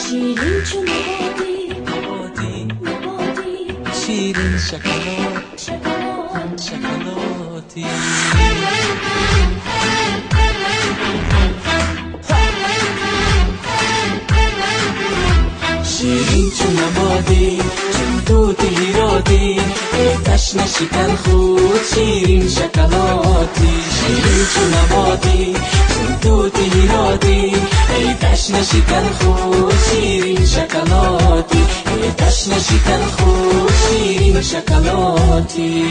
شیرین چون نبادی شیرین شکلاتی شیرین چون نبادی چون توت هیرادی ای تشنه شکن خود شیرین شکلاتی شیرین چون نبادی چون توت هیرادی ای تشنه شکن خود شیرین شکلاتی ای تشنه شکن خود شیرین شکلاتی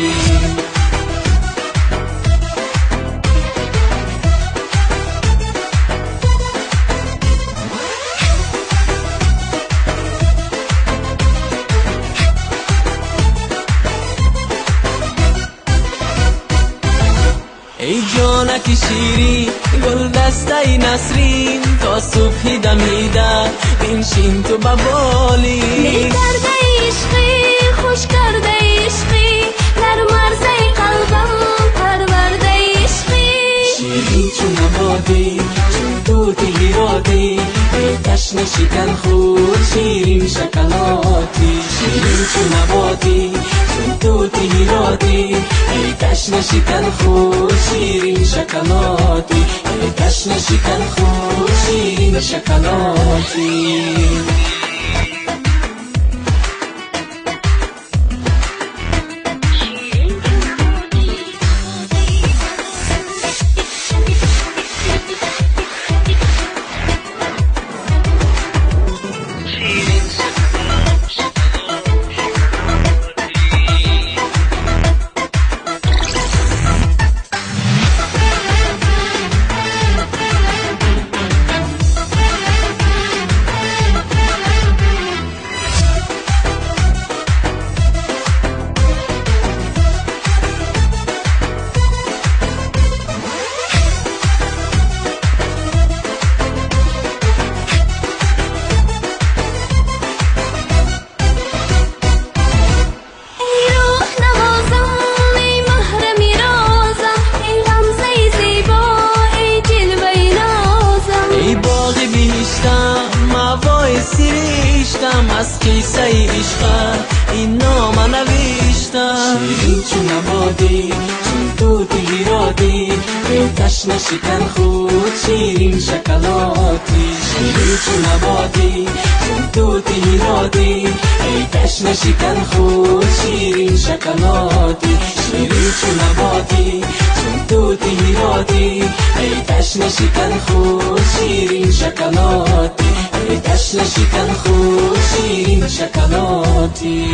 ای جانک شیری گل دسته نسرین تا صبحی دمیده بنشین تو ببالی می کرده عشقی خوش کرده عشقی در مرزه قلبم پرورده عشقی شیرین چون نبادی چون توت هیرادی ای تشنه شکن خود شیرین شکلاتی شیرین چون نبادی چون توت هیرادی ای تشنه شکن خود شیرین شکلاتی ای تشنه شکن خود شیرین شکلاتی سریشتم از قصه عشق این نام نوشتم شیرین چون نبادی چون توت هیرادی ای تشنه شکن خود شیرین شکلاتی شیرین چون نبادی چون توت هیرادی ای تشنه شکن خود شیرین شکلاتی شیرین چون نبادی چون توت هیرادی ای تشنه شکن خود شیرین شکلاتی ای تشنه شکن خود شیرین شکلاتی